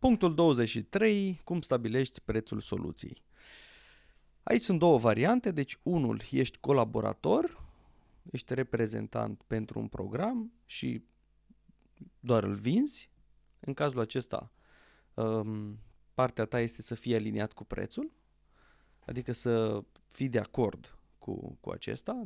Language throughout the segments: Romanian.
Punctul 23. Cum stabilești prețul soluției? Aici sunt două variante, deci unul, ești colaborator, ești reprezentant pentru un program și doar îl vinzi. În cazul acesta, partea ta este să fii aliniat cu prețul, adică să fii de acord cu acesta.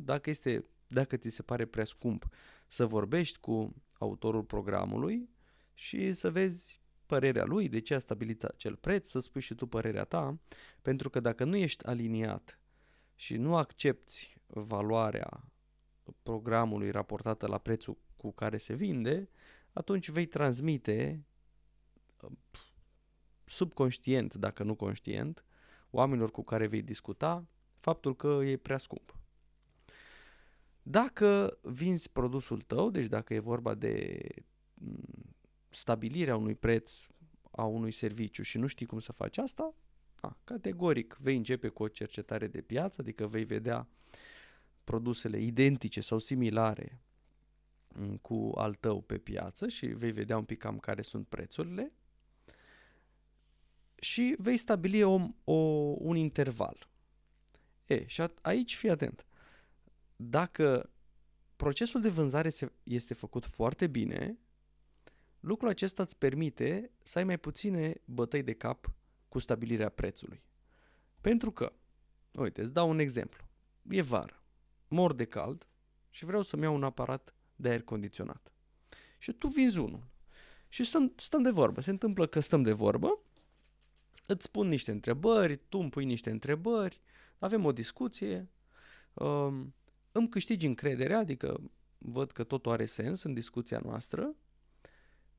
Dacă ți se pare prea scump, să vorbești cu autorul programului și să vezi părerea lui, de ce a stabilit acel preț, să spui și tu părerea ta, pentru că dacă nu ești aliniat și nu accepti valoarea programului raportată la prețul cu care se vinde, atunci vei transmite subconștient, dacă nu conștient, oamenilor cu care vei discuta faptul că e prea scump. Dacă vinzi produsul tău, deci dacă e vorba de stabilirea unui preț a unui serviciu și nu știi cum să faci asta, categoric vei începe cu o cercetare de piață, adică vei vedea produsele identice sau similare cu al tău pe piață și vei vedea un pic cam care sunt prețurile și vei stabili un interval. Și aici fii atent. Dacă procesul de vânzare este făcut foarte bine, lucrul acesta îți permite să ai mai puține bătăi de cap cu stabilirea prețului. Pentru că, uite, îți dau un exemplu. E vară, mor de cald și vreau să-mi iau un aparat de aer condiționat. Și tu vinzi unul. Și stăm de vorbă. Se întâmplă că stăm de vorbă, îți spun niște întrebări, tu îmi pui niște întrebări, avem o discuție, îmi câștigi încrederea, adică văd că totul are sens în discuția noastră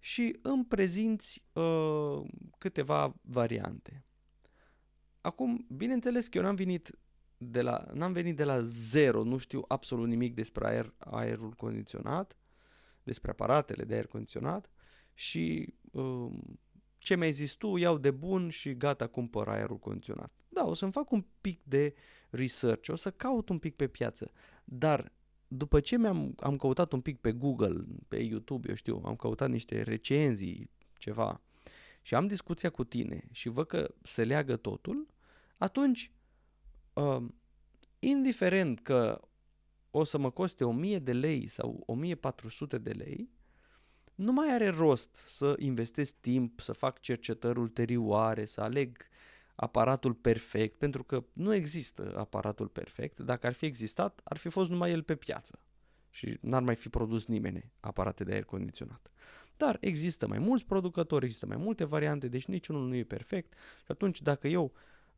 și îmi prezinți câteva variante. Acum, bineînțeles că eu n-am venit de la zero, nu știu absolut nimic despre aerul condiționat, despre aparatele de aer condiționat și ce mi-ai zis tu, iau de bun și gata, cumpăr aerul condiționat. Da, o să-mi fac un pic de research, o să caut un pic pe piață, dar după ce am căutat un pic pe Google, pe YouTube, eu știu, am căutat niște recenzii, ceva, și am discuția cu tine și văd că se leagă totul, atunci, indiferent că o să mă coste 1000 de lei sau 1400 de lei, nu mai are rost să investesc timp, să fac cercetări ulterioare, să aleg aparatul perfect, pentru că nu există aparatul perfect. Dacă ar fi existat, ar fi fost numai el pe piață și n-ar mai fi produs nimeni aparate de aer condiționat. Dar există mai mulți producători, există mai multe variante, deci niciunul nu e perfect și atunci dacă eu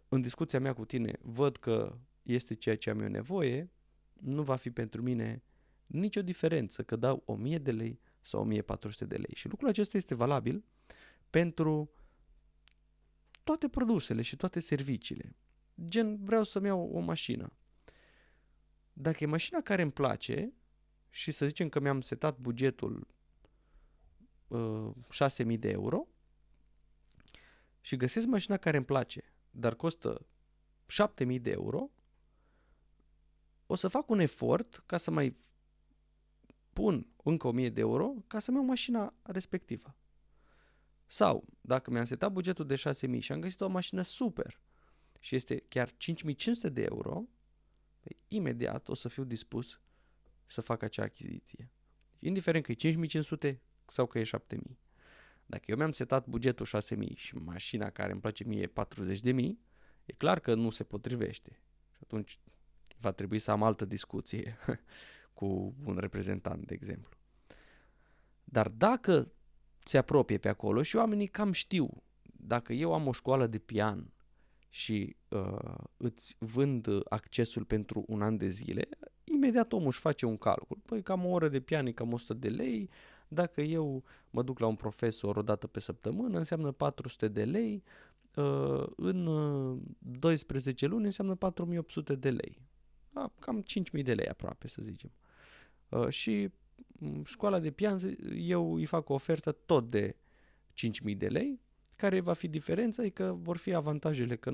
în discuția mea cu tine văd că este ceea ce am eu nevoie, nu va fi pentru mine nicio diferență că dau 1000 de lei sau 1400 de lei. Și lucrul acesta este valabil pentru toate produsele și toate serviciile. Gen, vreau să-mi iau o mașină. Dacă e mașina care îmi place și să zicem că mi-am setat bugetul 6.000 de euro și găsesc mașina care îmi place, dar costă 7.000 de euro, o să fac un efort ca să mai pun încă 1.000 de euro ca să-mi iau mașina respectivă. Sau, dacă mi-am setat bugetul de 6.000 și am găsit o mașină super și este chiar 5.500 de euro, imediat o să fiu dispus să fac acea achiziție. Indiferent că e 5.500 sau că e 7.000. Dacă eu mi-am setat bugetul 6.000 și mașina care îmi place mie e 40.000, e clar că nu se potrivește. Și atunci va trebui să am altă discuție cu un reprezentant, de exemplu. Dar dacă se apropie pe acolo și oamenii cam știu, dacă eu am o școală de pian și îți vând accesul pentru un an de zile, imediat omul își face un calcul. Păi cam o oră de pian e cam 100 de lei, dacă eu mă duc la un profesor o dată pe săptămână, înseamnă 400 de lei, în 12 luni înseamnă 4.800 de lei. Cam 5.000 de lei aproape, să zicem. Și școala de pian, eu îi fac o ofertă tot de 5.000 de lei, care va fi diferența, e că vor fi avantajele că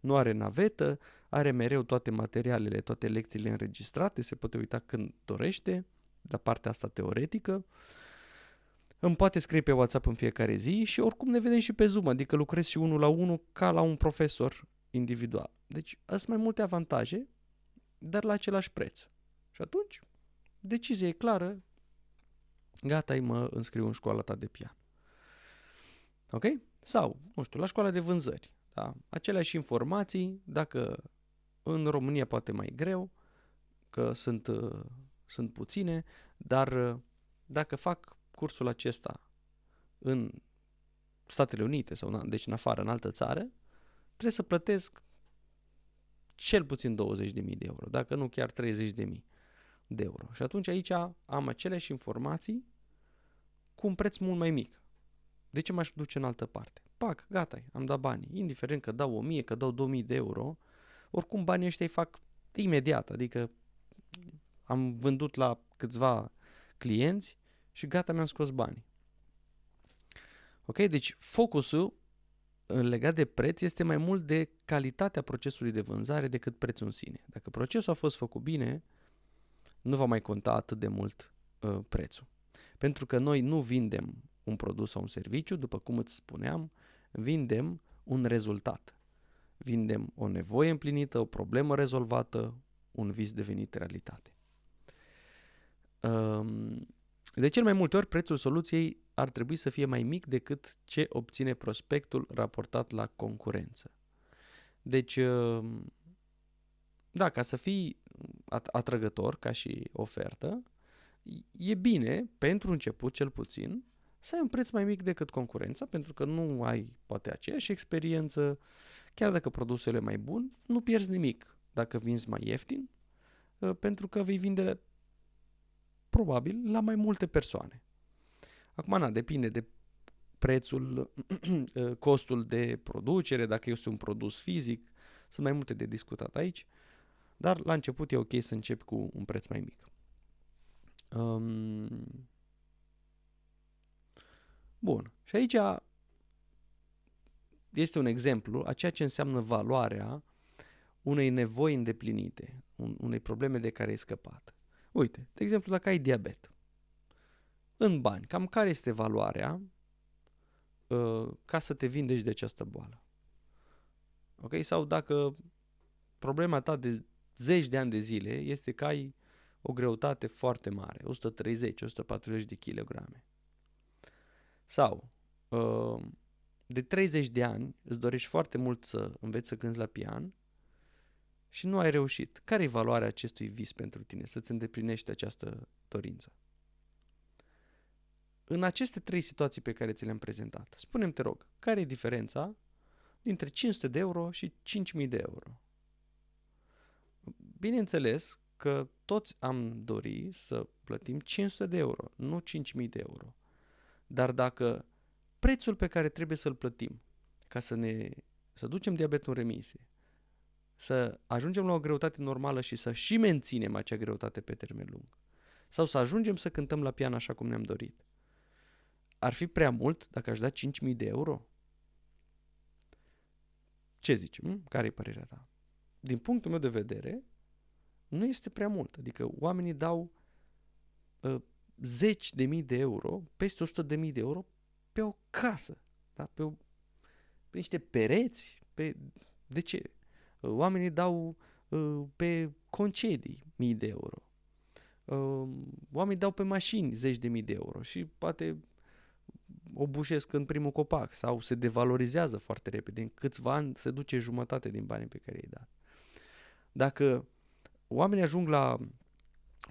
nu are navetă, are mereu toate materialele, toate lecțiile înregistrate, se poate uita când dorește, la partea asta teoretică. Îmi poate scrie pe WhatsApp în fiecare zi și oricum ne vedem și pe Zoom, adică lucrez și unul la unul ca la un profesor individual. Deci sunt mai multe avantaje, dar la același preț. Și atunci, decizia e clară, gata, mă înscriu în școala ta de pian. Ok? Sau, nu știu, la școala de vânzări. Da? Aceleași informații, dacă în România poate mai greu, că sunt puține, dar dacă fac cursul acesta în Statele Unite sau deci în afară, în altă țară, trebuie să plătesc cel puțin 20.000 de euro, dacă nu chiar 30.000 de euro. Și atunci aici am aceleași informații cu un preț mult mai mic. De ce m-aș duce în altă parte? Pac, gata, am dat banii. Indiferent că dau 1.000, că dau 2.000 de euro, oricum banii ăștia îi fac imediat. Adică am vândut la câțiva clienți și gata, mi-am scos banii. Ok? Deci focusul legat de preț este mai mult de calitatea procesului de vânzare decât prețul în sine. Dacă procesul a fost făcut bine, nu va mai conta atât de mult prețul. Pentru că noi nu vindem un produs sau un serviciu, după cum îți spuneam, vindem un rezultat. Vindem o nevoie împlinită, o problemă rezolvată, un vis devenit realitate. De cel mai multe ori, prețul soluției ar trebui să fie mai mic decât ce obține prospectul raportat la concurență. Deci, da, ca să fii atrăgător ca și ofertă, e bine, pentru început cel puțin, să ai un preț mai mic decât concurența, pentru că nu ai poate aceeași experiență, chiar dacă produsul e mai bun, nu pierzi nimic dacă vinzi mai ieftin, pentru că vei vinde probabil la mai multe persoane. Acum, depinde de prețul, costul de producere, dacă este un produs fizic, sunt mai multe de discutat aici, dar la început e ok să începi cu un preț mai mic. Bun. Și aici este un exemplu a ceea ce înseamnă valoarea unei nevoi îndeplinite, unei probleme de care ai scăpat. Uite, de exemplu, dacă ai diabet, în bani, cam care este valoarea ca să te vindeci de această boală? Ok? Sau dacă problema ta de zeci de ani de zile este că ai o greutate foarte mare, 130-140 de kilograme. Sau de 30 de ani îți dorești foarte mult să înveți să cânti la pian și nu ai reușit. Care e valoarea acestui vis pentru tine, să-ți îndeplinești această dorință? În aceste trei situații pe care ți le-am prezentat, spune-mi, te rog, care e diferența dintre 500 de euro și 5.000 de euro? Bineînțeles că toți am dori să plătim 500 de euro, nu 5.000 de euro. Dar dacă prețul pe care trebuie să-l plătim ca să ducem diabetul în remisie, să ajungem la o greutate normală și să și menținem acea greutate pe termen lung, sau să ajungem să cântăm la pian așa cum ne-am dorit, ar fi prea mult dacă aș da 5.000 de euro? Ce zici? Care e părerea ta? Din punctul meu de vedere, nu este prea mult. Adică oamenii dau zeci de mii de euro, peste 100.000 de euro, pe o casă, da? Pe niște pereți. De ce? Oamenii dau pe concedii mii de euro. Oamenii dau pe mașini zeci de mii de euro și poate o bușesc în primul copac sau se devalorizează foarte repede. În câțiva ani se duce jumătate din banii pe care i-ai dat. Dacă oamenii ajung la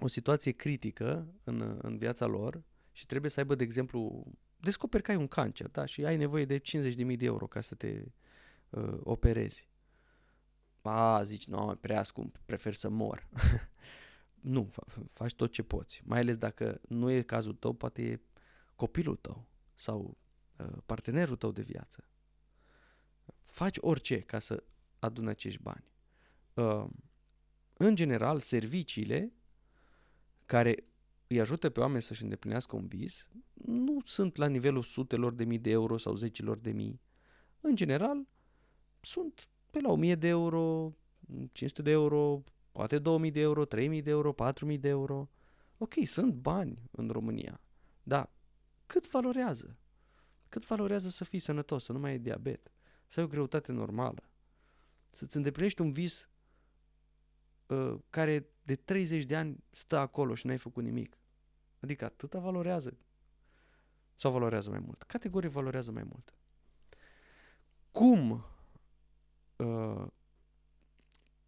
o situație critică în viața lor și trebuie să aibă, de exemplu, descoperi că ai un cancer, da? Și ai nevoie de 50.000 de euro ca să te operezi. Zici, nu, prea scump, prefer să mor. Nu, faci tot ce poți. Mai ales dacă nu e cazul tău, poate e copilul tău sau partenerul tău de viață. Faci orice ca să aduni acești bani. În general, serviciile care îi ajută pe oameni să-și îndeplinească un vis nu sunt la nivelul sutelor de mii de euro sau zecilor de mii. În general, sunt pe la 1.000 de euro, 500 de euro, poate 2.000 de euro, 3.000 de euro, 4.000 de euro. Ok, sunt bani în România. Da, cât valorează? Cât valorează să fii sănătos, să nu mai ai diabet, să ai o greutate normală, să-ți îndeplinești un vis care de 30 de ani stă acolo și n-ai făcut nimic. Adică atâta valorează. Sau valorează mai mult? Categoric valorează mai mult. Cum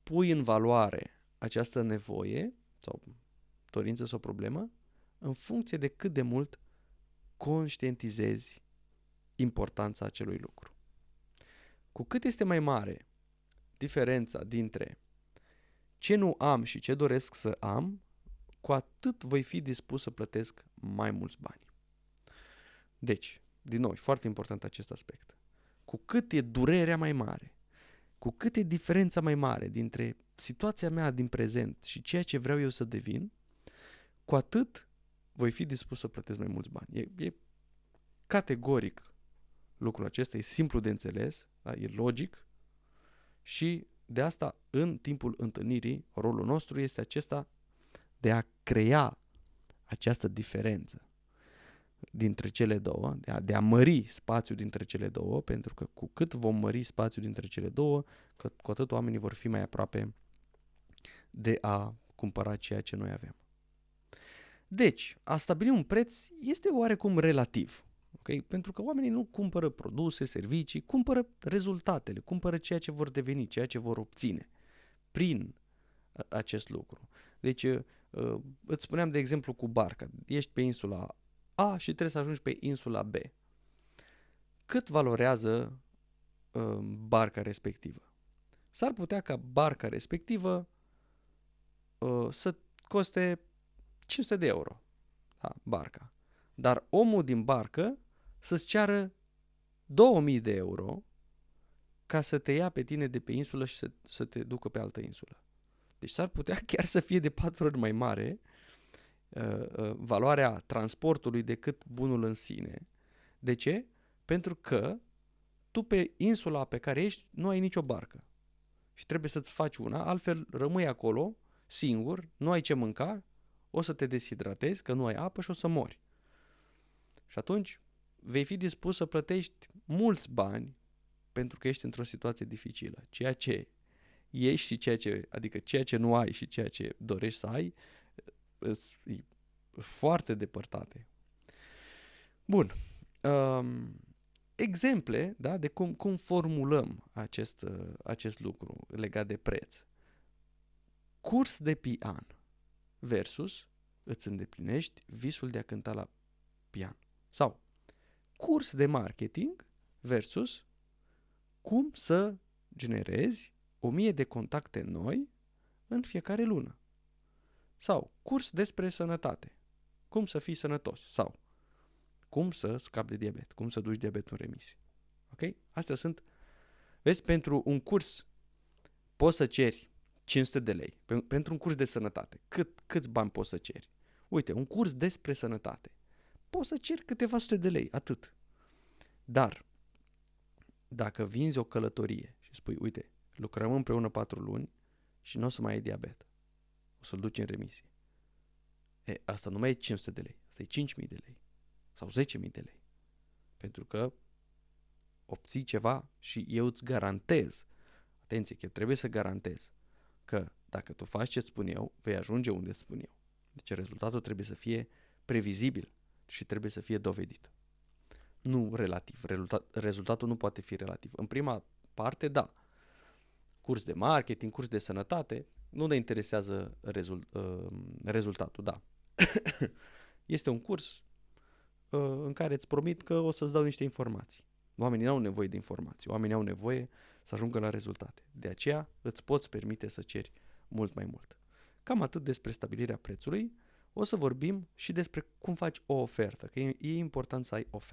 pui în valoare această nevoie sau dorință sau problemă în funcție de cât de mult conștientizezi importanța acelui lucru. Cu cât este mai mare diferența dintre ce nu am și ce doresc să am, cu atât voi fi dispus să plătesc mai mulți bani. Deci, din nou, e foarte important acest aspect. Cu cât e durerea mai mare, cu cât e diferența mai mare dintre situația mea din prezent și ceea ce vreau eu să devin, cu atât voi fi dispus să plătesc mai mulți bani. E categoric lucrul acesta, e simplu de înțeles, da? E logic și de asta în timpul întâlnirii rolul nostru este acesta de a crea această diferență dintre cele două, de a mări spațiul dintre cele două, pentru că cu cât vom mări spațiul dintre cele două, cu atât oamenii vor fi mai aproape de a cumpăra ceea ce noi avem. Deci, a stabili un preț este oarecum relativ, okay? Pentru că oamenii nu cumpără produse, servicii, cumpără rezultatele, cumpără ceea ce vor deveni, ceea ce vor obține prin acest lucru. Deci, îți spuneam de exemplu cu barca, ești pe insula A și trebuie să ajungi pe insula B. Cât valorează barca respectivă? S-ar putea ca barca respectivă să coste 500 de euro, da, barca. Dar omul din barcă să-ți ceară 2000 de euro ca să te ia pe tine de pe insulă și să te ducă pe altă insulă. Deci s-ar putea chiar să fie de 4 ori mai mare valoarea transportului decât bunul în sine. De ce? Pentru că tu pe insula pe care ești nu ai nicio barcă și trebuie să-ți faci una, altfel rămâi acolo singur, nu ai ce mânca, o să te deshidratezi, că nu ai apă și o să mori. Și atunci vei fi dispus să plătești mulți bani pentru că ești într-o situație dificilă. Ceea ce ești și adică ceea ce nu ai și ceea ce dorești să ai, e foarte depărtate. Bun. Exemple, da, de cum formulăm acest lucru legat de preț. Curs de pian versus îți îndeplinești visul de a cânta la pian. Sau curs de marketing versus cum să generezi 1000 de contacte noi în fiecare lună. Sau curs despre sănătate. Cum să fii sănătos. Sau cum să scapi de diabet. Cum să duci diabetul în remisie. Ok? Astea sunt. Vezi, pentru un curs poți să ceri 500 de lei. Pentru un curs de sănătate. Câți bani poți să ceri? Uite, un curs despre sănătate. Poți să ceri câteva sute de lei. Atât. Dar dacă vinzi o călătorie și spui, uite, lucrăm împreună 4 luni și nu o să mai ai diabet. O să-l duci în remisie. Asta nu mai e 500 de lei. Asta e 5.000 de lei. Sau 10.000 de lei. Pentru că obții ceva și eu îți garantez, atenție, că eu trebuie să garantez că dacă tu faci ce spun eu, vei ajunge unde spun eu. Deci rezultatul trebuie să fie previzibil și trebuie să fie dovedit. Nu relativ. Rezultatul nu poate fi relativ. În prima parte, da. Curs de marketing, curs de sănătate, nu ne interesează rezultatul, da. Este un curs în care îți promit că o să-ți dau niște informații. Oamenii nu au nevoie de informații, oamenii au nevoie să ajungă la rezultate. De aceea îți poți permite să ceri mult mai mult. Cam atât despre stabilirea prețului. O să vorbim și despre cum faci o ofertă, că e important să ai ofertă.